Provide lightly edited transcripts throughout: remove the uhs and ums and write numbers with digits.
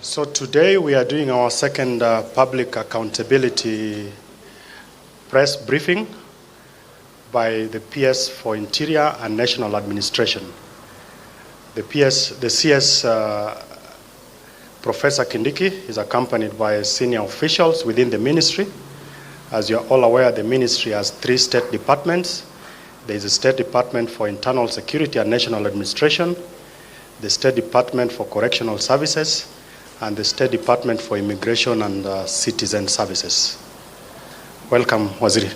So today we are doing our second public accountability press briefing by the PS for Interior and National Administration. The CS Professor Kindiki is accompanied by senior officials within the ministry. As you are all aware, the ministry has 3 state departments. There is a State Department for Internal Security and National Administration, the State Department for Correctional Services, and the State Department for Immigration and Citizen Services. Welcome, Waziri.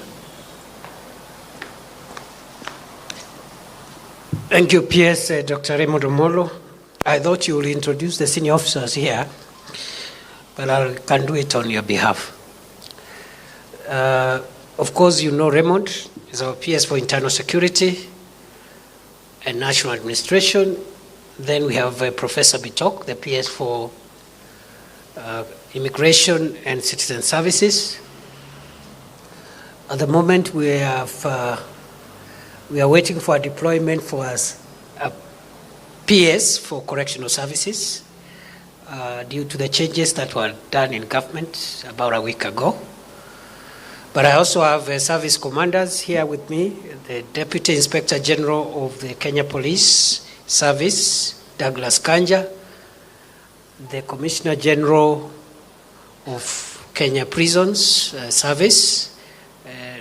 Thank you, PS Dr. Raymond Omolo. I thought you would introduce the senior officers here, but I can do it on your behalf. Of course, you know Raymond is our PS for Internal Security and National Administration. Then we have Professor Bitok, the PS for Immigration and Citizen Services. At the moment, we are waiting for a deployment for us, a PS for Correctional Services due to the changes that were done in government about a week ago. But I also have service commanders here with me, the Deputy Inspector General of the Kenya Police Service, Douglas Kanja, the Commissioner General of Kenya Prisons Service,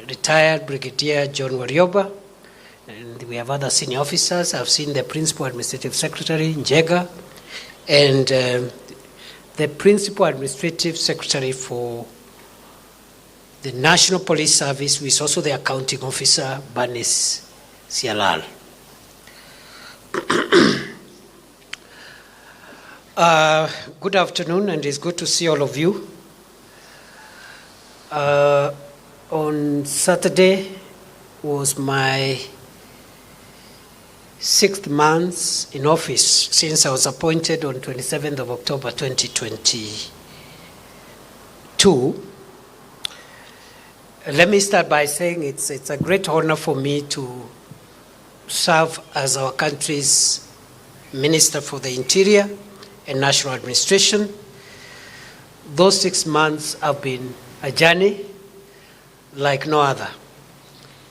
retired Brigadier John Warioba, and we have other senior officers. I've seen the Principal Administrative Secretary, Njega, and the Principal Administrative Secretary for the National Police Service, who is also the Accounting Officer, Banis Sialal. Good afternoon, and it's good to see all of you. On Saturday was my 6th month in office since I was appointed on 27th of October 2022. Let me start by saying it's a great honor for me to serve as our country's Minister for the Interior and National Administration. Those 6 months have been a journey like no other.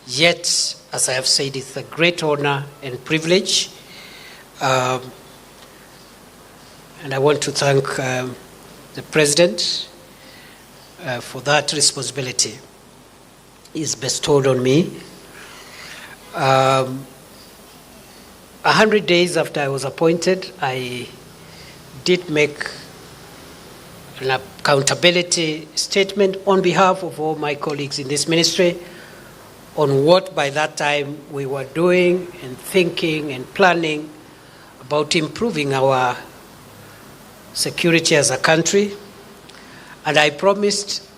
Yet, as I have said, it's a great honor and privilege. And I want to thank the President for that responsibility is bestowed on me. 100 days after I was appointed, I did make an accountability statement on behalf of all my colleagues in this ministry on what by that time we were doing and thinking and planning about improving our security as a country. And I promised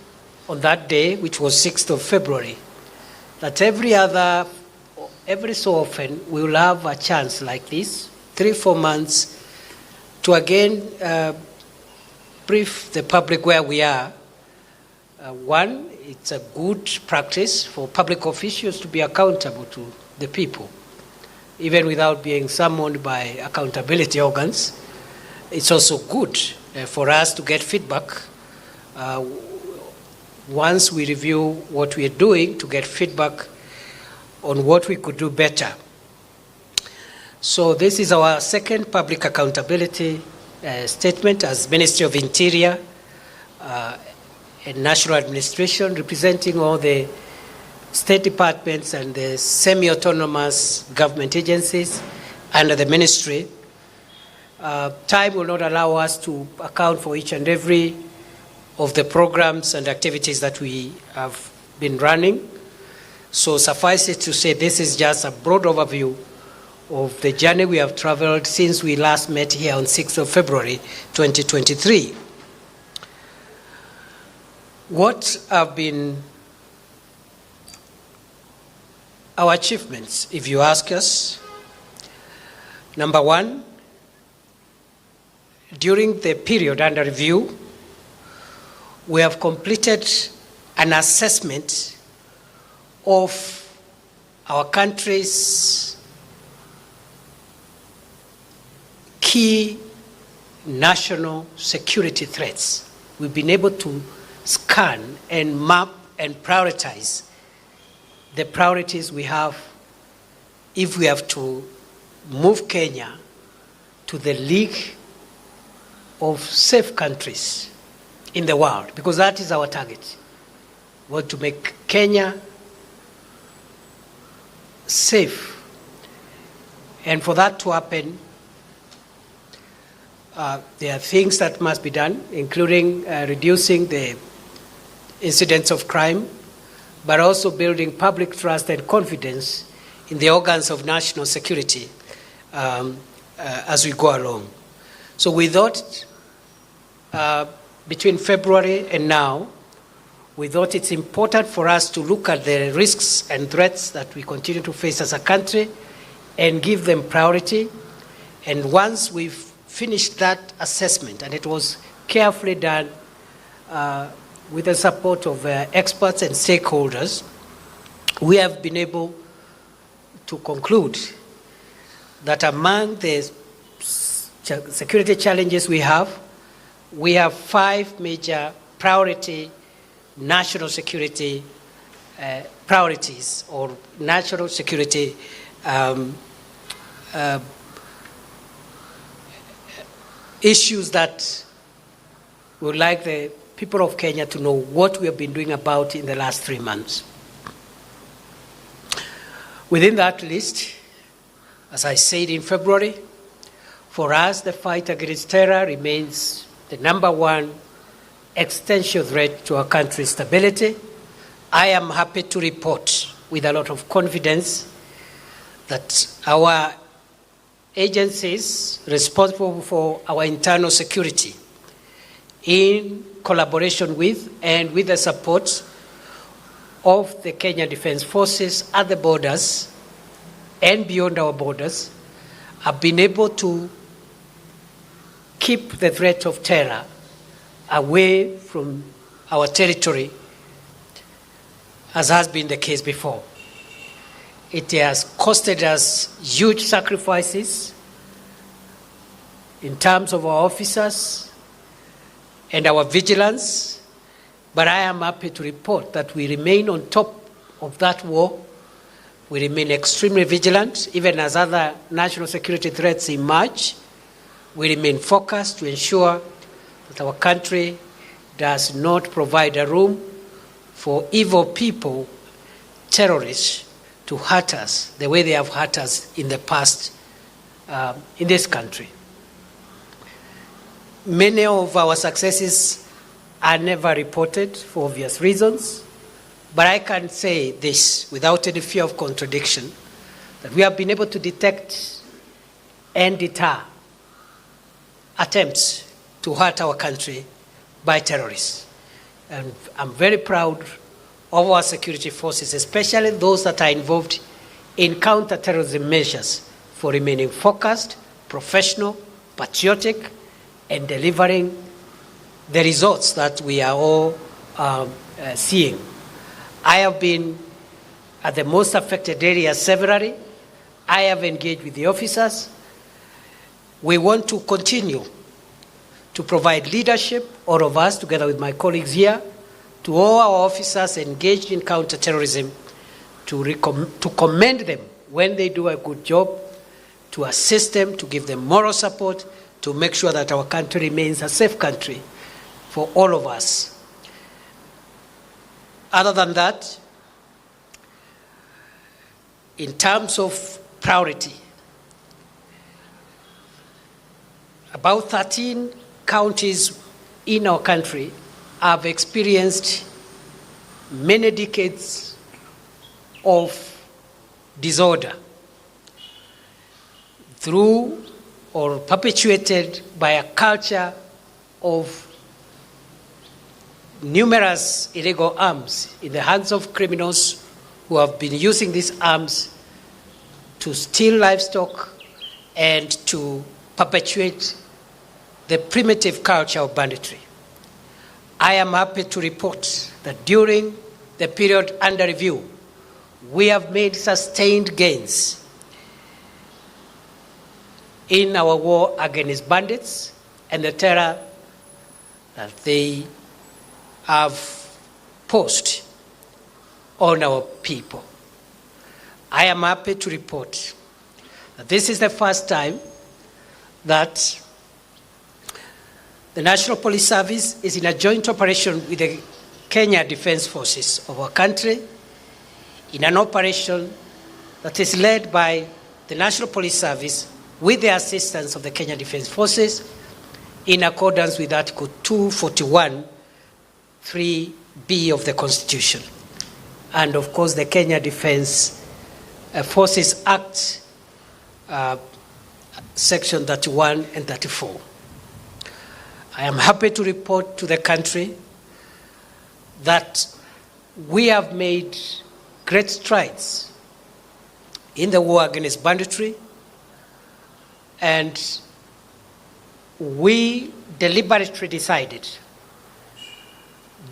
on that day, which was 6th of February, that every so often we will have a chance like this, 3-4 months, to again brief the public where we are. One, it's a good practice for public officials to be accountable to the people, even without being summoned by accountability organs. It's also good for us to get feedback once we review what we are doing, to get feedback on what we could do better. So this is our second public accountability statement as Ministry of Interior and National Administration, representing all the state departments and the semi-autonomous government agencies under the ministry. Time will not allow us to account for each and every of the programs and activities that we have been running. So suffice it to say, this is just a broad overview of the journey we have traveled since we last met here on 6th of February 2023. What have been our achievements, if you ask us? Number one, during the period under review, we have completed an assessment of our country's key national security threats. We've been able to scan and map and prioritize the priorities we have if we have to move Kenya to the league of safe countries in the world, because that is our target. We want to make Kenya safe. And for that to happen, there are things that must be done, including reducing the incidents of crime, but also building public trust and confidence in the organs of national security as we go along. So we thought between February and now, we thought it's important for us to look at the risks and threats that we continue to face as a country and give them priority. And once we've finished that assessment, and it was carefully done with the support of experts and stakeholders, we have been able to conclude that among the security challenges we have 5 major priority national security priorities or national security issues that we would like the people of Kenya to know what we have been doing about in the last 3 months. Within that list, as I said in February, for us the fight against terror remains the number one existential threat to our country's stability. I am happy to report with a lot of confidence that our agencies responsible for our internal security, in collaboration with and with the support of the Kenya Defence Forces at the borders and beyond our borders, have been able to keep the threat of terror away from our territory, as has been the case before. It has costed us huge sacrifices in terms of our officers and our vigilance, but I am happy to report that we remain on top of that war. We remain extremely vigilant, even as other national security threats emerge. We remain focused to ensure that our country does not provide a room for evil people, terrorists, to hurt us the way they have hurt us in the past in this country. Many of our successes are never reported for obvious reasons, but I can say this without any fear of contradiction, that we have been able to detect and deter attempts to hurt our country by terrorists. And I'm very proud of our security forces, especially those that are involved in counter-terrorism measures, for remaining focused, professional, patriotic, and delivering the results that we are all seeing. I have been at the most affected areas severally. I have engaged with the officers. We want to continue to provide leadership, all of us, together with my colleagues here, to all our officers engaged in counterterrorism, to commend them when they do a good job, to assist them, to give them moral support, to make sure that our country remains a safe country for all of us. Other than that, in terms of priority, about 13 counties in our country have experienced many decades of disorder through or perpetuated by a culture of numerous illegal arms in the hands of criminals who have been using these arms to steal livestock and to perpetuate the primitive culture of banditry. I am happy to report that during the period under review, we have made sustained gains in our war against bandits, and the terror that they have posed on our people. I am happy to report that this is the first time that the National Police Service is in a joint operation with the Kenya Defence Forces of our country, in an operation that is led by the National Police Service with the assistance of the Kenya Defence Forces in accordance with Article 241, 3B of the Constitution. And of course, the Kenya Defence Forces Act, Section 31 and 34. I am happy to report to the country that we have made great strides in the war against banditry, and we deliberately decided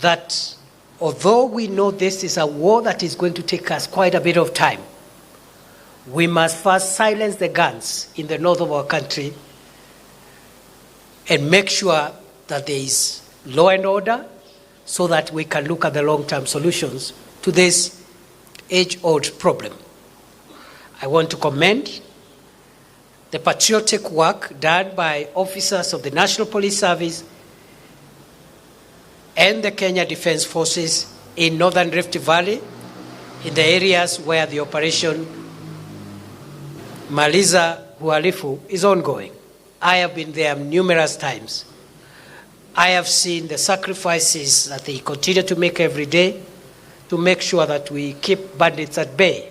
that although we know this is a war that is going to take us quite a bit of time, we must first silence the guns in the north of our country and make sure that there is law and order so that we can look at the long-term solutions to this age-old problem. I want to commend the patriotic work done by officers of the National Police Service and the Kenya Defence Forces in Northern Rift Valley, in the areas where the operation Maliza Uhalifu is ongoing. I have been there numerous times. I have seen the sacrifices that they continue to make every day to make sure that we keep bandits at bay.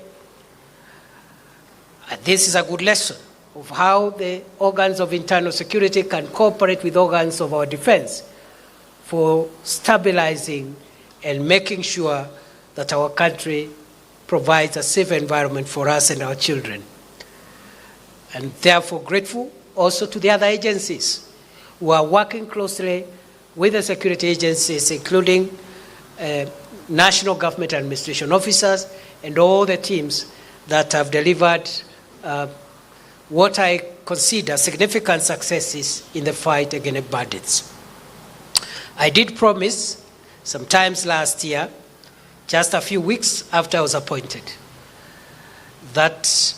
And this is a good lesson of how the organs of internal security can cooperate with organs of our defense for stabilizing and making sure that our country provides a safe environment for us and our children. And therefore grateful also to the other agencies who are working closely with the security agencies, including national government administration officers and all the teams that have delivered what I consider significant successes in the fight against bandits. I did promise sometimes last year, just a few weeks after I was appointed, that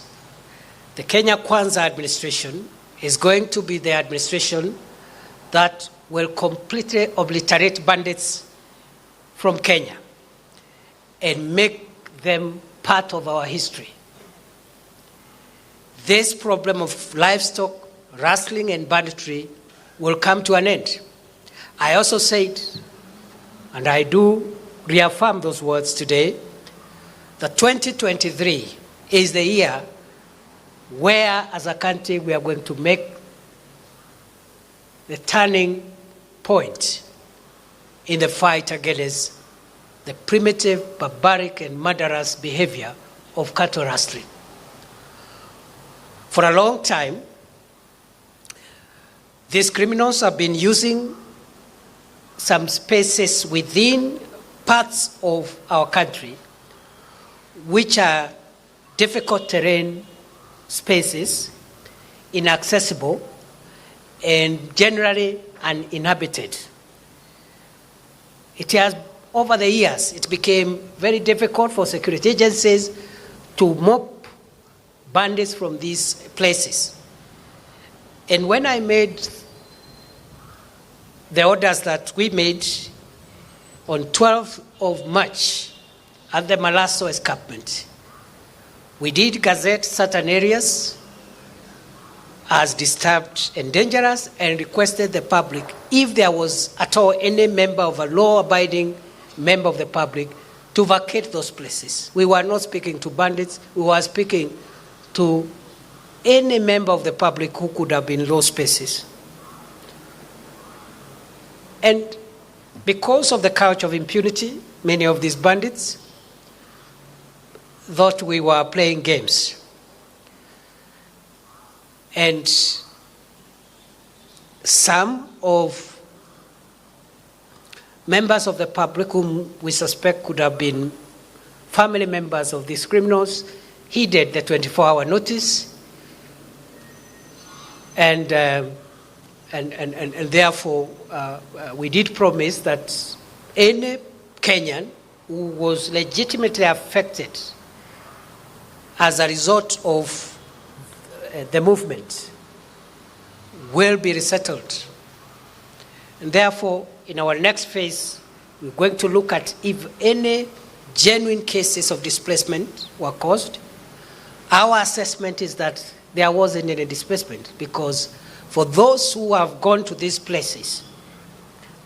the Kenya Kwanza administration is going to be the administration that will completely obliterate bandits from Kenya and make them part of our history. This problem of livestock, rustling, and banditry will come to an end. I also said, and I do reaffirm those words today, that 2023 is the year where, as a country, we are going to make the turning point in the fight against the primitive, barbaric, and murderous behavior of cattle rustling. For a long time, these criminals have been using some spaces within parts of our country which are difficult terrain spaces, inaccessible, and generally uninhabited. It has, over the years, it became very difficult for security agencies to mop bandits from these places. And when I made the orders that we made on 12th of March at the Malasso escarpment, we did gazette certain areas as disturbed and dangerous and requested the public, if there was at all any member of a law-abiding member of the public, to vacate those places. We were not speaking to bandits, we were speaking to any member of the public who could have been in those spaces. And because of the culture of impunity, many of these bandits thought we were playing games. And some of members of the public whom we suspect could have been family members of these criminals heeded the 24-hour notice and and therefore we did promise that any Kenyan who was legitimately affected as a result of the movement will be resettled. And therefore, in our next phase, we're going to look at if any genuine cases of displacement were caused. Our assessment is that there wasn't any displacement, because for those who have gone to these places,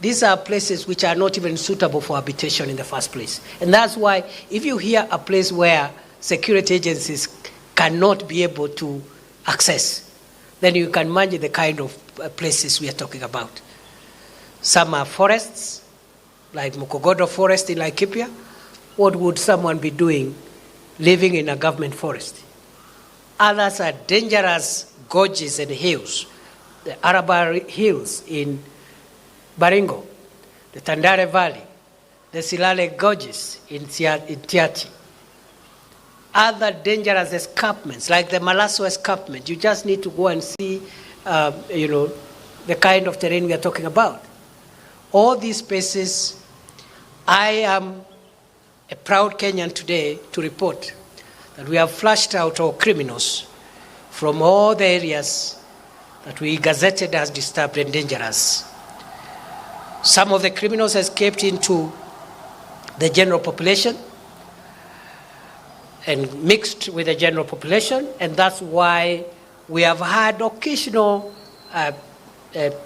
these are places which are not even suitable for habitation in the first place. And that's why if you hear a place where security agencies cannot be able to access, then you can imagine the kind of places we are talking about. Some are forests, like Mukogodo Forest in Laikipia. What would someone be doing living in a government forest? Others are dangerous gorges and hills. The Harambee Hills in Baringo, the Tandare Valley, the Silale Gorges in Tiaty. Other dangerous escarpments, like the Malaso escarpment. You just need to go and see, the kind of terrain we are talking about. All these places, I am a proud Kenyan today to report that we have flushed out our criminals from all the areas that we gazetted as disturbed and dangerous. Some of the criminals escaped into the general population and mixed with the general population, and that's why we have had occasional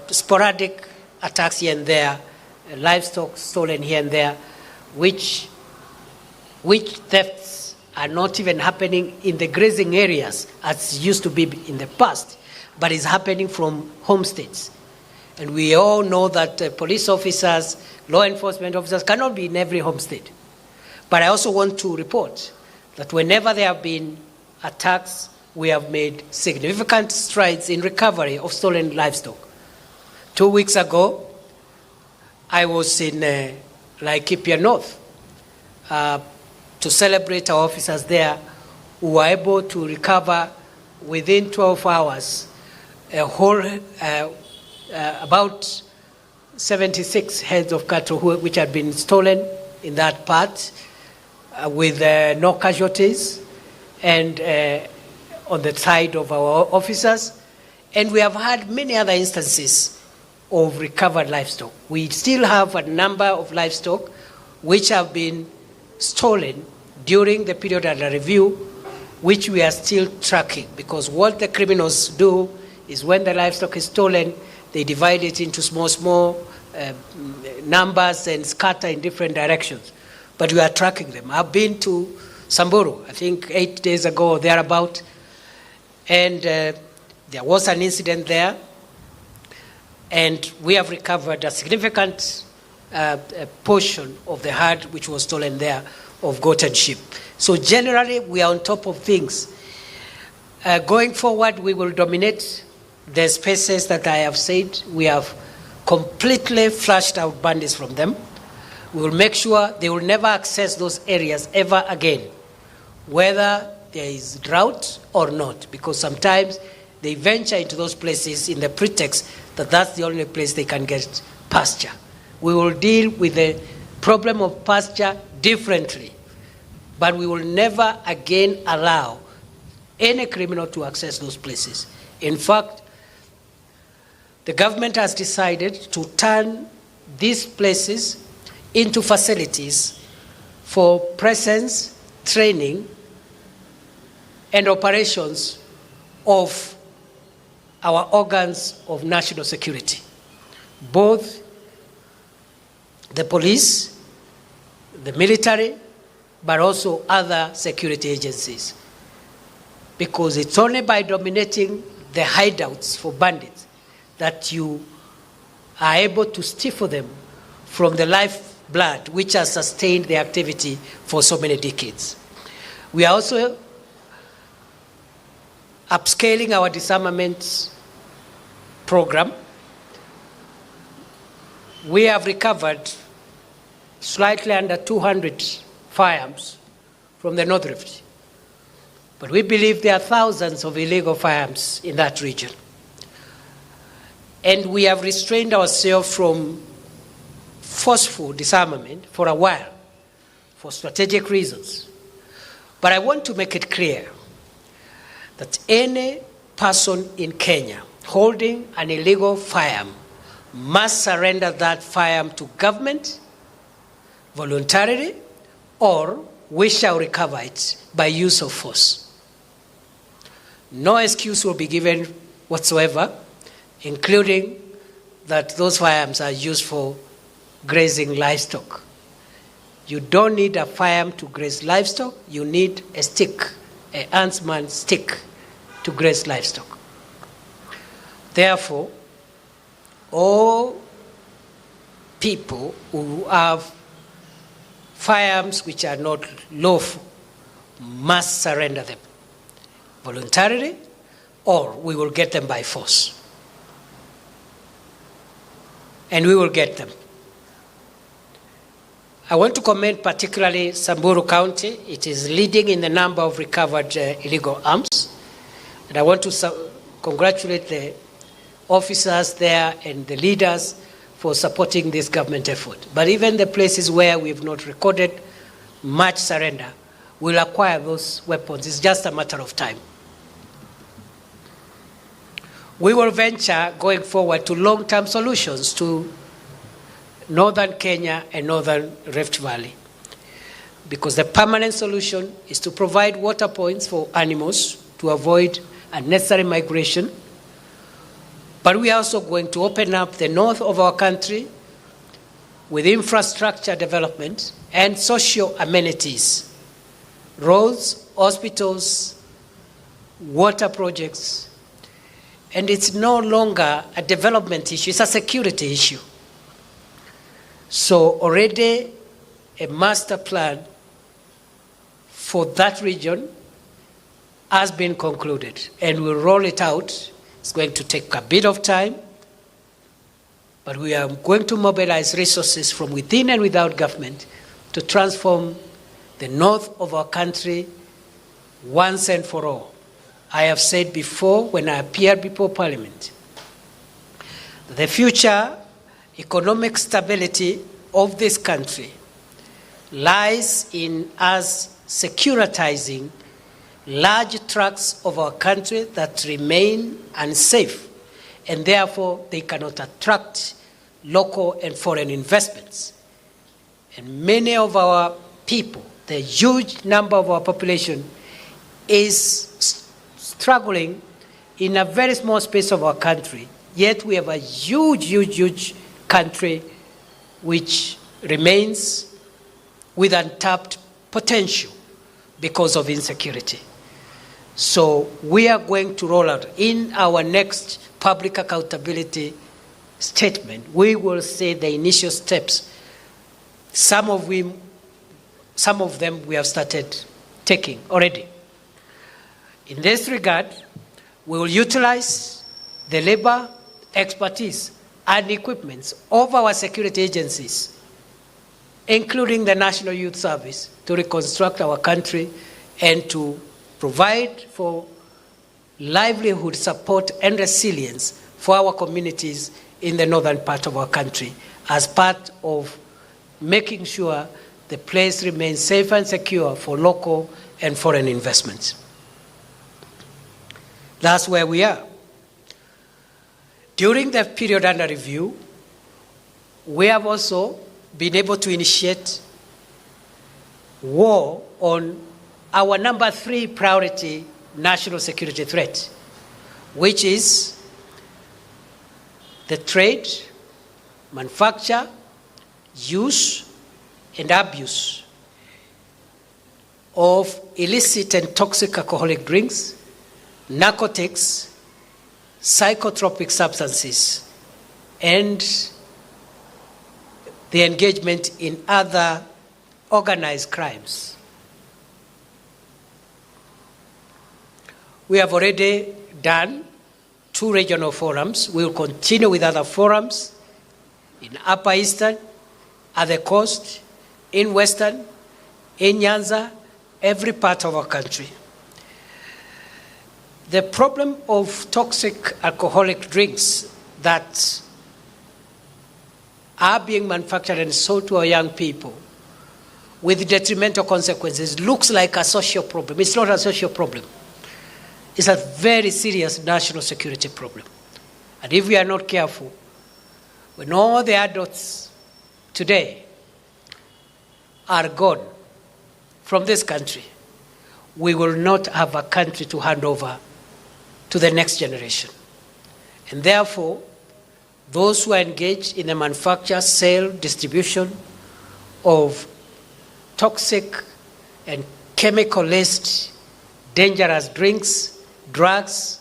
sporadic attacks here and there, livestock stolen here and there, which thefts are not even happening in the grazing areas as used to be in the past, but is happening from homesteads. And we all know that police officers, law enforcement officers cannot be in every homestead. But I also want to report that whenever there have been attacks, we have made significant strides in recovery of stolen livestock. 2 weeks ago, I was in Laikipia North to celebrate our officers there who were able to recover within 12 hours a whole, about 76 heads of cattle which had been stolen in that part with no casualties, and on the side of our officers. And we have had many other instances of recovered livestock. We still have a number of livestock which have been stolen during the period under review, which we are still tracking, because what the criminals do is when the livestock is stolen, they divide it into small numbers and scatter in different directions. But we are tracking them. I've been to Samburu, I think 8 days ago or thereabout, and there was an incident there, and we have recovered a significant portion of the herd which was stolen there of goat and sheep. So generally, we are on top of things. Going forward, we will dominate the spaces that I have said. We have completely flushed out bandits from them. We will make sure they will never access those areas ever again, whether there is drought or not, because sometimes they venture into those places in the pretext that that's the only place they can get pasture. We will deal with the problem of pasture differently, but we will never again allow any criminal to access those places. In fact, the government has decided to turn these places into facilities for presence, training, and operations of our organs of national security, both the police, the military, but also other security agencies. Because it's only by dominating the hideouts for bandits that you are able to stifle them from the lifeblood which has sustained the activity for so many decades. We are also upscaling our disarmament program. We have recovered slightly under 200 firearms from the North Rift. But we believe there are thousands of illegal firearms in that region. And we have restrained ourselves from forceful disarmament for a while, for strategic reasons. But I want to make it clear that any person in Kenya holding an illegal firearm must surrender that firearm to government voluntarily, or we shall recover it by use of force. No excuse will be given whatsoever, including that those firearms are used for grazing livestock. You don't need a firearm to graze livestock, you need a stick, a huntsman stick to graze livestock. Therefore, all people who have firearms which are not lawful must surrender them voluntarily, or we will get them by force. And we will get them. I want to commend particularly Samburu County. It is leading in the number of recovered illegal arms. And I want to congratulate the officers there and the leaders for supporting this government effort. But even the places where we have not recorded much surrender will acquire those weapons. It's just a matter of time. We will venture going forward to long-term solutions to northern Kenya and northern Rift Valley, because the permanent solution is to provide water points for animals to avoid unnecessary migration. But we are also going to open up the north of our country with infrastructure development and social amenities, roads, hospitals, water projects. And it's no longer a development issue, it's a security issue. So already a master plan for that region has been concluded, and we'll roll it out. It's going to take a bit of time, but we are going to mobilize resources from within and without government to transform the north of our country once and for all. I have said before when I appeared before Parliament, the future economic stability of this country lies in us securitizing large tracts of our country that remain unsafe, and therefore they cannot attract local and foreign investments. And many of our people, the huge number of our population, is struggling in a very small space of our country, yet we have a huge country which remains with untapped potential because of insecurity. So we are going to roll out in our next public accountability statement, we will say the initial steps. Some of them we have started taking already. In this regard, we will utilize the labor, expertise, and equipments of our security agencies, including the National Youth Service, to reconstruct our country and to provide for livelihood support and resilience for our communities in the northern part of our country as part of making sure the place remains safe and secure for local and foreign investments. That's where we are. During the period under review, we have also been able to initiate war on our number 3 priority national security threat, which is the trade, manufacture, use, and abuse of illicit and toxic alcoholic drinks, narcotics, psychotropic substances, and the engagement in other organized crimes. We have already done 2 regional forums. We will continue with other forums in Upper Eastern, at the coast, in Western, in Nyanza, every part of our country. The problem of toxic alcoholic drinks that are being manufactured and sold to our young people with detrimental consequences looks like a social problem. It's not a social problem. It's a very serious national security problem. And if we are not careful, when all the adults today are gone from this country, we will not have a country to hand over to the next generation. And therefore, those who are engaged in the manufacture, sale, distribution of toxic and chemical-laced dangerous drinks, drugs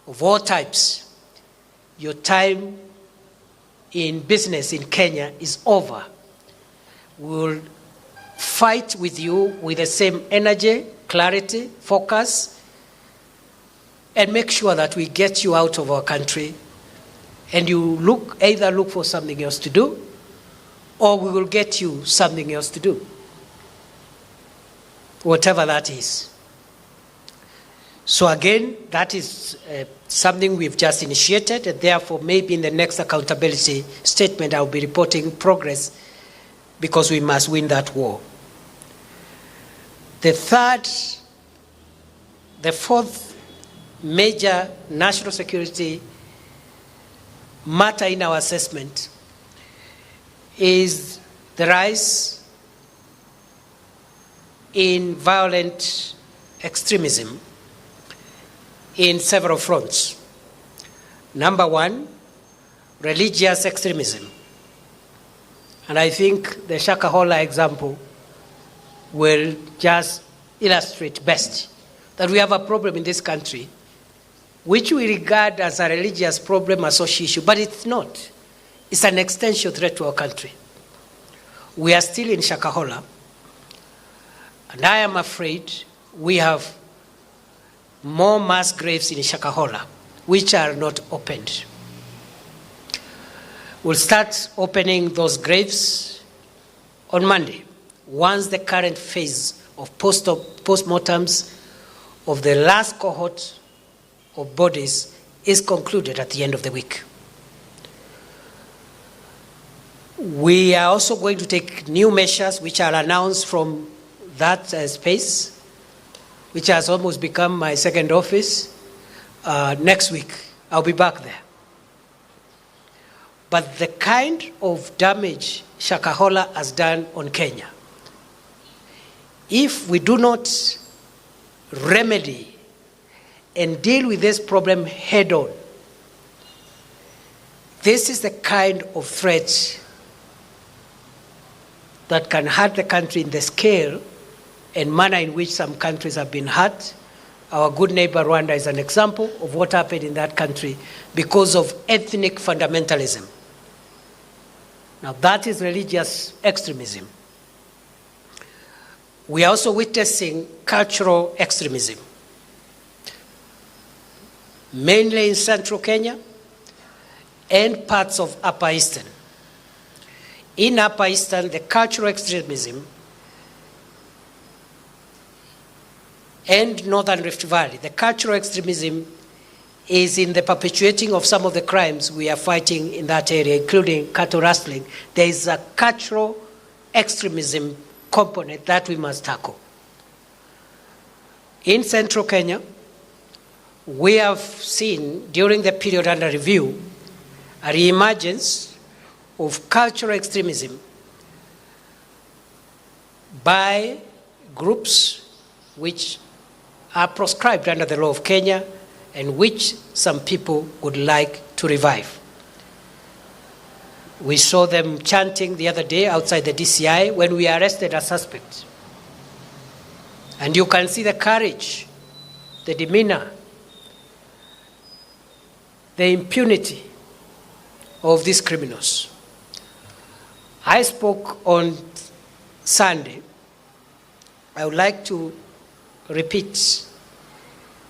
of all types, your time in business in Kenya is over. We will fight with you with the same energy, clarity, focus, and make sure that we get you out of our country and you either look for something else to do, or we will get you something else to do, whatever that is. So again, that is something we've just initiated, and therefore maybe in the next accountability statement I'll be reporting progress, because we must win that war. The fourth major national security matter in our assessment is the rise in violent extremism in several fronts. Number one, religious extremism. And I think the Shakahola example will just illustrate best that we have a problem in this country which we regard as a religious problem, a social issue, but it's not. It's an existential threat to our country. We are still in Shakahola, and I am afraid we have more mass graves in Shakahola which are not opened. We'll start opening those graves on Monday, once the current phase of postmortems of the last cohort of bodies is concluded at the end of the week. We are also going to take new measures which are announced from that space, which has almost become my second office. Next week, I'll be back there. But the kind of damage Shakahola has done on Kenya, if we do not remedy and deal with this problem head on, this is the kind of threat that can hurt the country in the scale and manner in which some countries have been hurt. Our good neighbor Rwanda is an example of what happened in that country because of ethnic fundamentalism. Now that is religious extremism. We are also witnessing cultural extremism, mainly in central Kenya and parts of Upper Eastern. In Upper Eastern, the cultural extremism, and Northern Rift Valley, the cultural extremism is in the perpetuating of some of the crimes we are fighting in that area, including cattle rustling. There is a cultural extremism component that we must tackle. In central Kenya, we have seen during the period under review a reemergence of cultural extremism by groups which are proscribed under the law of Kenya and which some people would like to revive. We saw them chanting the other day outside the DCI when we arrested a suspect. And you can see the courage, the demeanor, the impunity of these criminals. I spoke on Sunday. I would like to repeat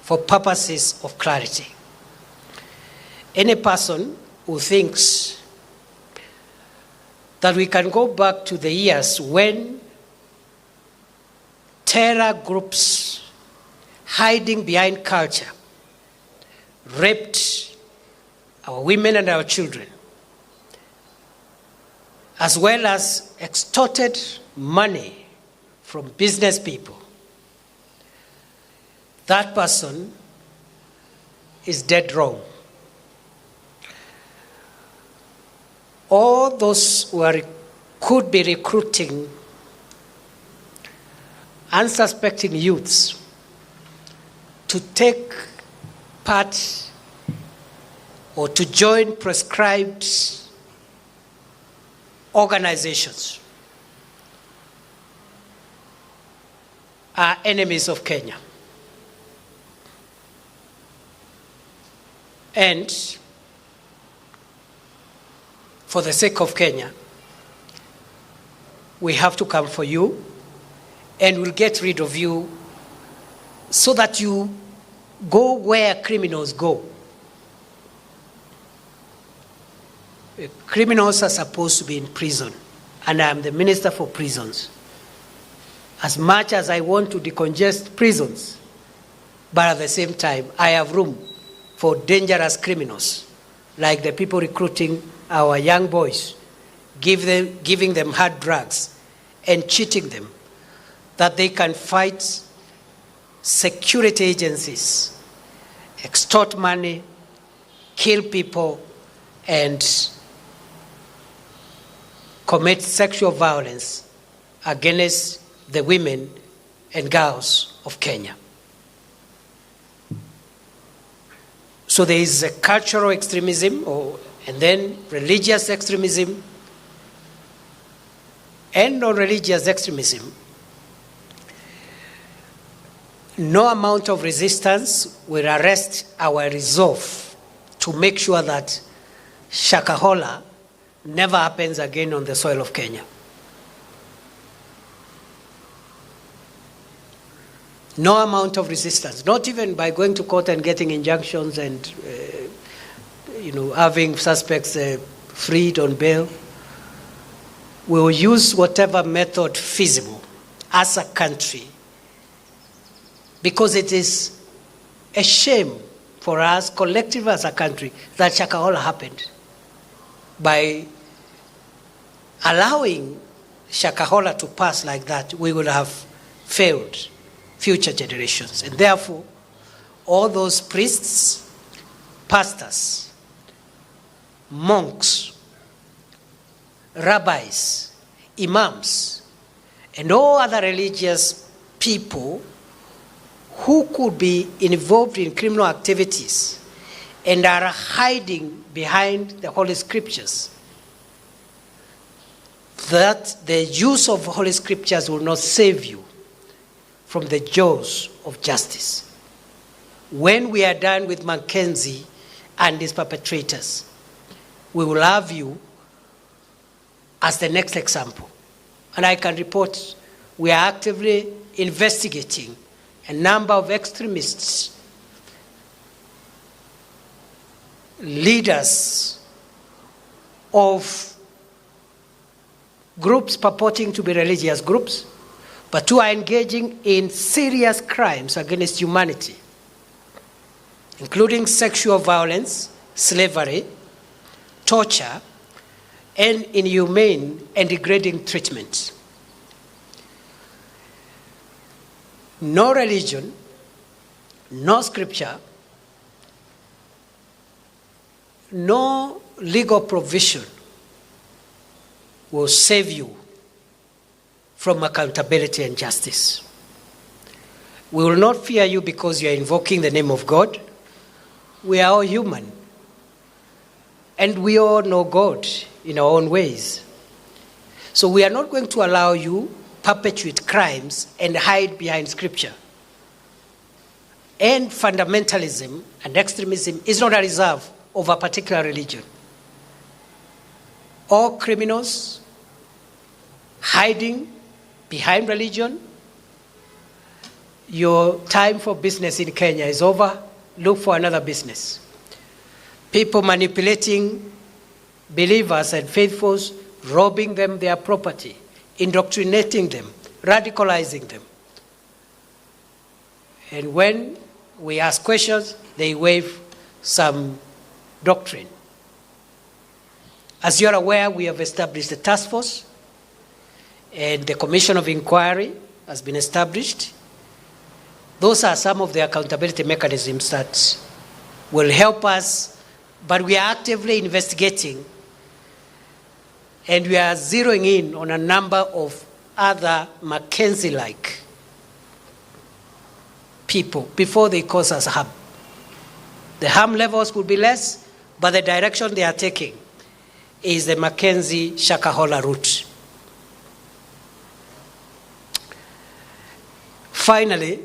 for purposes of clarity. Any person who thinks that we can go back to the years when terror groups hiding behind culture raped, our women and our children, as well as extorted money from business people, that person is dead wrong. All those who could be recruiting unsuspecting youths to take part or to join prescribed organizations are enemies of Kenya. And for the sake of Kenya, we have to come for you, and we'll get rid of you so that you go where criminals go. Criminals are supposed to be in prison, and I'm the Minister for Prisons. As much as I want to decongest prisons, but at the same time, I have room for dangerous criminals, like the people recruiting our young boys, giving them hard drugs and cheating them, that they can fight security agencies, extort money, kill people, and commit sexual violence against the women and girls of Kenya. So there is a cultural extremism, and then religious extremism, and non-religious extremism. No amount of resistance will arrest our resolve to make sure that Shakahola never happens again on the soil of Kenya. No amount of resistance, not even by going to court and getting injunctions and having suspects freed on bail. We will use whatever method feasible as a country, because it is a shame for us collectively as a country that Shakahola happened. By allowing Shakahola to pass like that, we would have failed future generations. And therefore, all those priests, pastors, monks, rabbis, imams, and all other religious people who could be involved in criminal activities and are hiding behind the Holy Scriptures, that the use of Holy Scriptures will not save you from the jaws of justice. When we are done with Mackenzie and his perpetrators, we will have you as the next example. And I can report we are actively investigating a number of extremists, leaders of groups purporting to be religious groups, but who are engaging in serious crimes against humanity, including sexual violence, slavery, torture, and inhumane and degrading treatment. No religion, no scripture, no legal provision will save you from accountability and justice. We will not fear you because you are invoking the name of God. We are all human. And we all know God in our own ways. So we are not going to allow you perpetuate crimes and hide behind scripture. And fundamentalism and extremism is not a reserve of a particular religion. All criminals hiding behind religion, your time for business in Kenya is over. Look for another business. People manipulating believers and faithfuls, robbing them their property, indoctrinating them, radicalizing them. And when we ask questions, they wave some doctrine. As you are aware, we have established a task force, and the Commission of Inquiry has been established. Those are some of the accountability mechanisms that will help us, but we are actively investigating, and we are zeroing in on a number of other McKinsey-like people before they cause us harm. The harm levels would be less, but the direction they are taking is the Mackenzie-Shakahola route. Finally,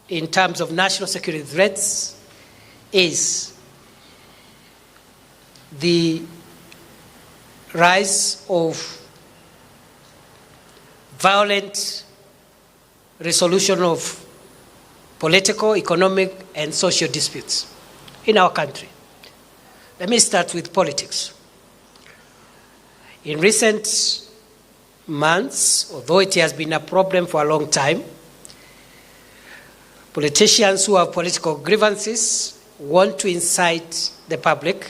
in terms of national security threats, is the rise of violent resolution of political, economic, and social disputes in our country. Let me start with politics. In recent months, although it has been a problem for a long time, politicians who have political grievances want to incite the public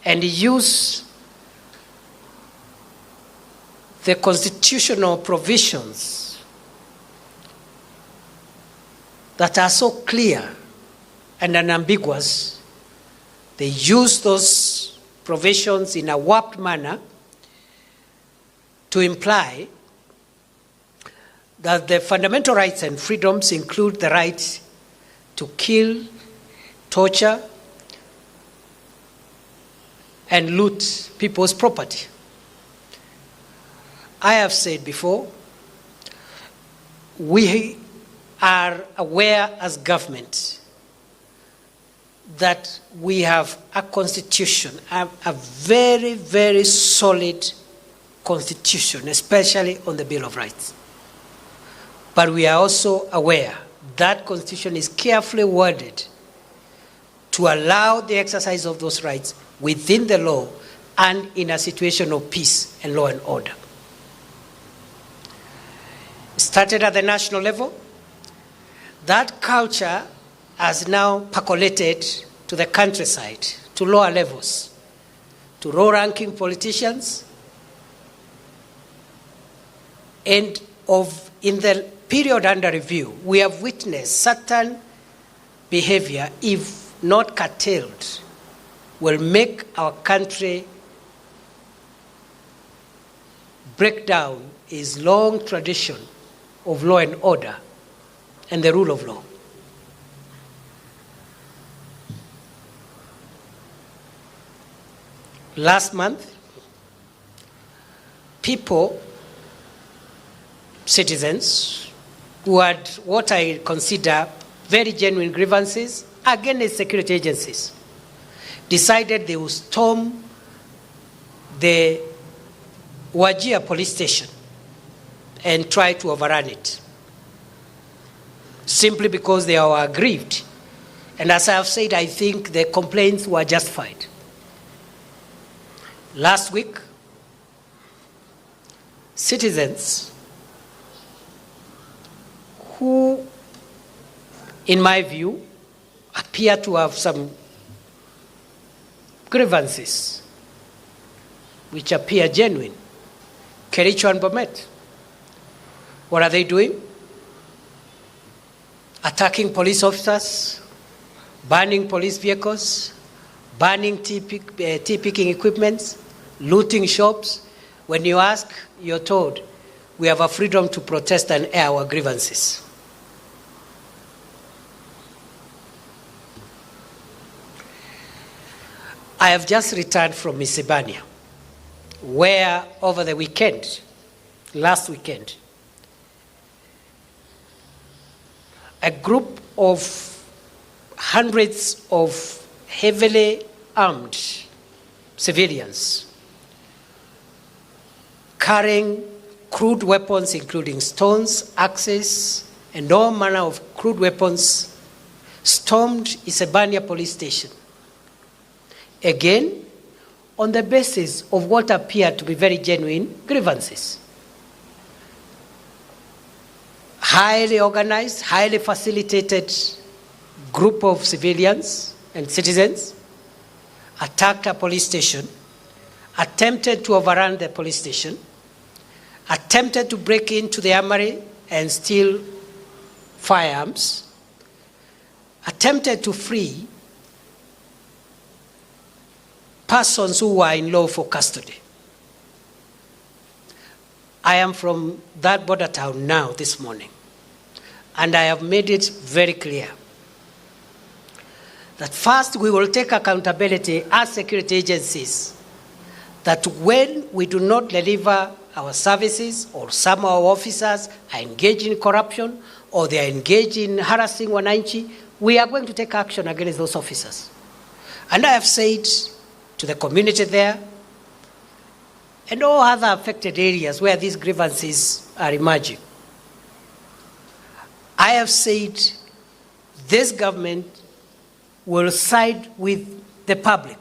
and use the constitutional provisions that are so clear and unambiguous. They use those provisions in a warped manner to imply that the fundamental rights and freedoms include the right to kill, torture, and loot people's property. I have said before, we are aware as government that we have a constitution, a very, very solid constitution, especially on the Bill of Rights. But we are also aware that constitution is carefully worded to allow the exercise of those rights within the law and in a situation of peace and law and order. Started at the national level. That culture has now percolated to the countryside, to lower levels, to low-ranking politicians, and in the period under review, we have witnessed certain behavior, if not curtailed, will make our country break down its long tradition of law and order and the rule of law. Last month, people, citizens, who had what I consider very genuine grievances against security agencies, decided they would storm the Wajir police station and try to overrun it, simply because they are aggrieved. And as I have said, I think the complaints were justified. Last week, citizens who, in my view, appear to have some grievances which appear genuine, Kericho and Bomet, what are they doing? Attacking police officers, burning police vehicles, burning tea-picking equipment, looting shops. When you ask, you're told, we have a freedom to protest and air our grievances. I have just returned from Isebania, where over the weekend, last weekend, a group of hundreds of heavily armed civilians carrying crude weapons, including stones, axes, and all manner of crude weapons, stormed Isebania police station. Again, on the basis of what appeared to be very genuine grievances. Highly organized, highly facilitated group of civilians and citizens attacked a police station, attempted to overrun the police station, attempted to break into the armory and steal firearms, attempted to free persons who were in lawful custody. I am from that border town now this morning, and I have made it very clear that first we will take accountability as security agencies that when we do not deliver our services or some of our officers are engaged in corruption or they are engaged in harassing wananchi, we are going to take action against those officers. And I have said to the community there and all other affected areas where these grievances are emerging, I have said this government will side with the public,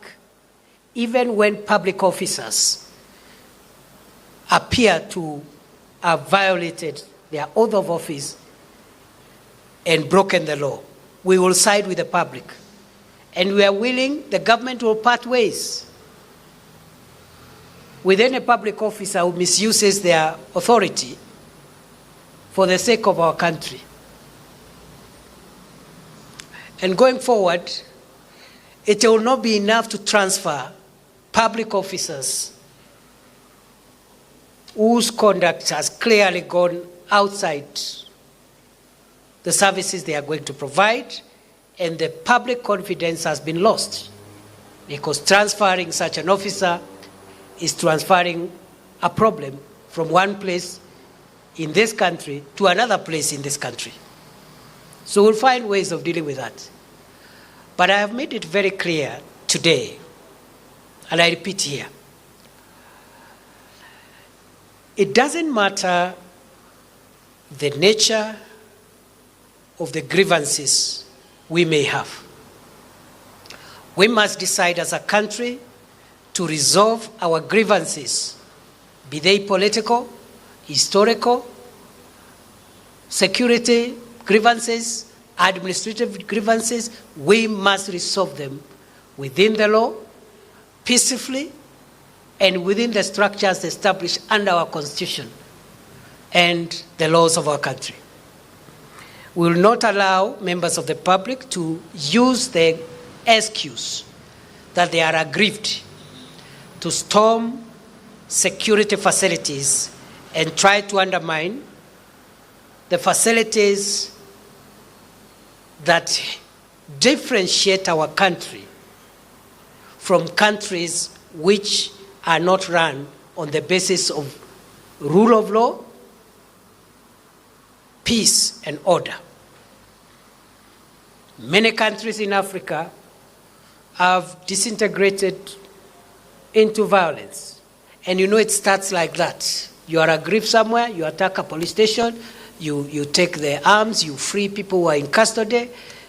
even when public officers appear to have violated their oath of office and broken the law. We will side with the public. And we are willing, the government will part ways with any public officer who misuses their authority for the sake of our country. And going forward, it will not be enough to transfer public officers whose conduct has clearly gone outside the services they are going to provide, and the public confidence has been lost, because transferring such an officer is transferring a problem from one place in this country to another place in this country. So we'll find ways of dealing with that. But I have made it very clear today, and I repeat here, it doesn't matter the nature of the grievances we may have. We must decide as a country to resolve our grievances, be they political, historical, security grievances, administrative grievances. We must resolve them within the law, peacefully, and within the structures established under our Constitution and the laws of our country. We will not allow members of the public to use the excuse that they are aggrieved to storm security facilities and try to undermine the facilities that differentiate our country from countries which are not run on the basis of rule of law, peace, and order. Many countries in Africa have disintegrated into violence. And you know it starts like that. You are aggrieved somewhere, you attack a police station, you take their arms, you free people who are in custody,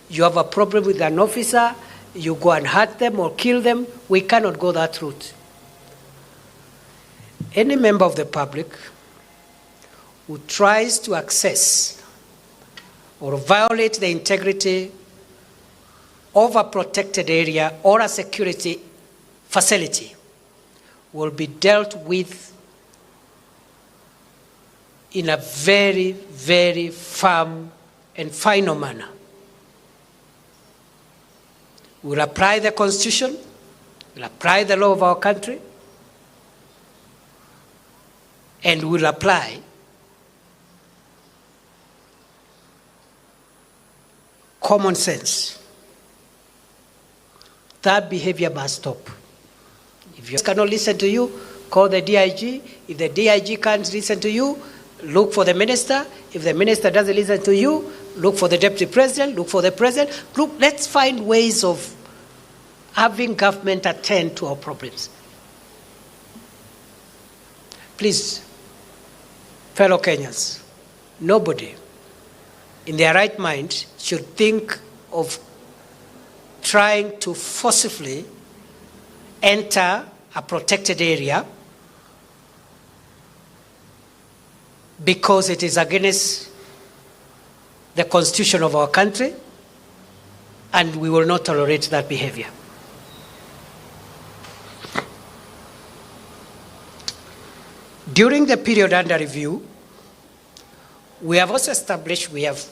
you have a problem with an officer, you go and hurt them or kill them. We cannot go that route. Any member of the public who tries to access or violate the integrity of a protected area or a security facility will be dealt with in a very, very firm and final manner. We'll apply the Constitution, we'll apply the law of our country, and we'll apply common sense. That behavior must stop. If you cannot listen to you, call the DIG. If the DIG can't listen to you, look for the minister. If the minister doesn't listen to you, look for the deputy president, look for the president. Look, let's find ways of having government attend to our problems. Please, fellow Kenyans, nobody in their right mind should think of trying to forcibly enter a protected area because it is against the Constitution of our country, and we will not tolerate that behavior. During the period under review, we have also established we have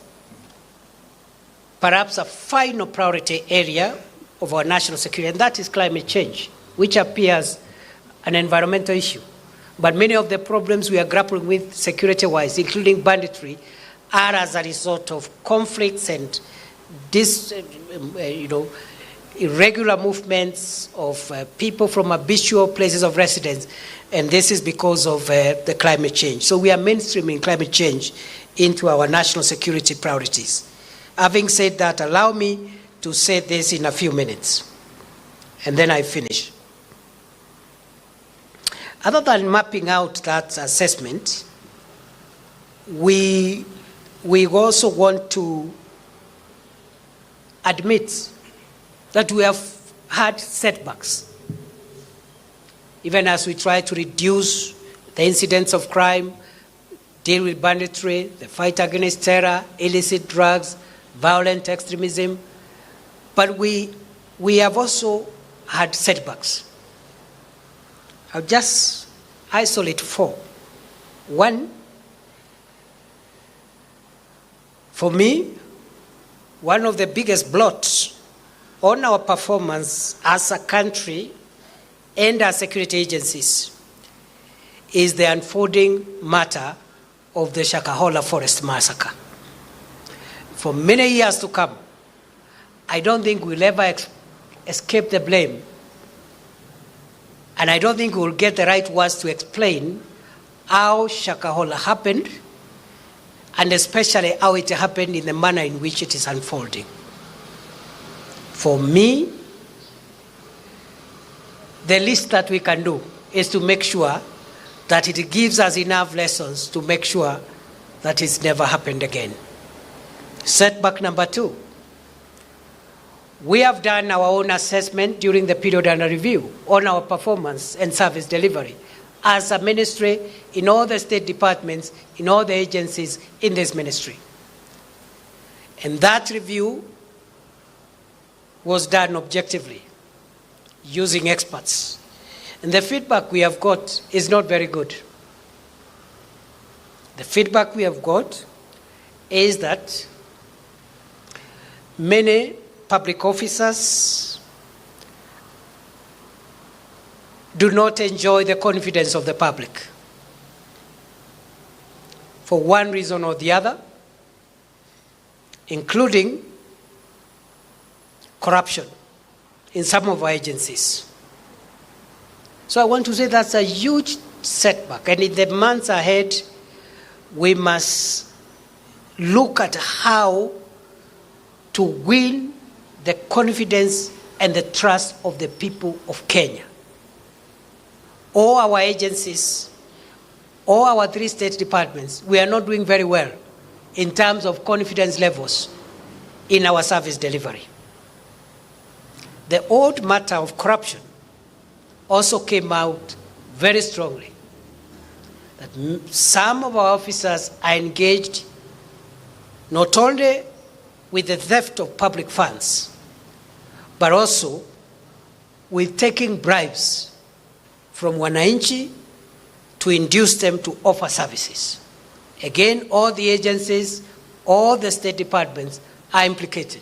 perhaps a final priority area of our national security, and that is climate change, which appears an environmental issue. But many of the problems we are grappling with security-wise, including banditry, are as a result of conflicts and irregular movements of people from habitual places of residence, and this is because of the climate change. So we are mainstreaming climate change into our national security priorities. Having said that, allow me to say this in a few minutes, and then I finish. Other than mapping out that assessment, we also want to admit that we have had setbacks, even as we try to reduce the incidence of crime, deal with banditry, the fight against terror, illicit drugs, violent extremism. But we have also had setbacks. I'll just isolate 4. One, for me, one of the biggest blots on our performance as a country and our security agencies is the unfolding matter of the Shakahola Forest Massacre. For many years to come, I don't think we'll ever escape the blame, and I don't think we'll get the right words to explain how Shakahola happened, and especially how it happened in the manner in which it is unfolding. For me, the least that we can do is to make sure that it gives us enough lessons to make sure that it's never happened again. Setback number 2. We have done our own assessment during the period under review on our performance and service delivery as a ministry, in all the state departments, in all the agencies in this ministry. And that review was done objectively, using experts. And the feedback we have got is not very good. The feedback we have got is that many public officers do not enjoy the confidence of the public for one reason or the other, including corruption in some of our agencies. So I want to say that's a huge setback, and in the months ahead, we must look at how to win the confidence and the trust of the people of Kenya. All our agencies, all our 3 state departments, we are not doing very well in terms of confidence levels in our service delivery. The old matter of corruption also came out very strongly, that some of our officers are engaged not only with the theft of public funds, but also with taking bribes from wananchi to induce them to offer services. Again, all the agencies, all the state departments are implicated.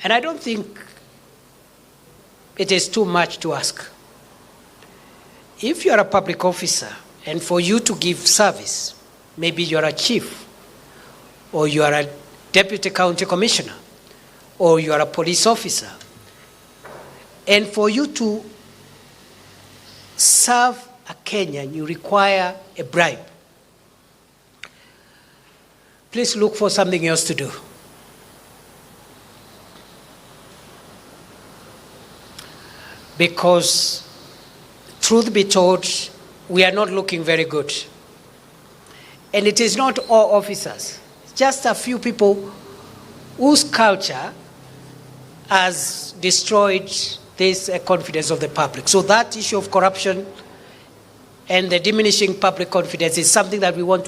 And I don't think it is too much to ask. If you are a public officer and for you to give service, maybe you are a chief, or you are a deputy county commissioner, or you are a police officer, and for you to serve a Kenyan, you require a bribe. Please look for something else to do. Because, truth be told, we are not looking very good. And it is not all officers, just a few people whose culture has destroyed this confidence of the public. So that issue of corruption and the diminishing public confidence is something that we want to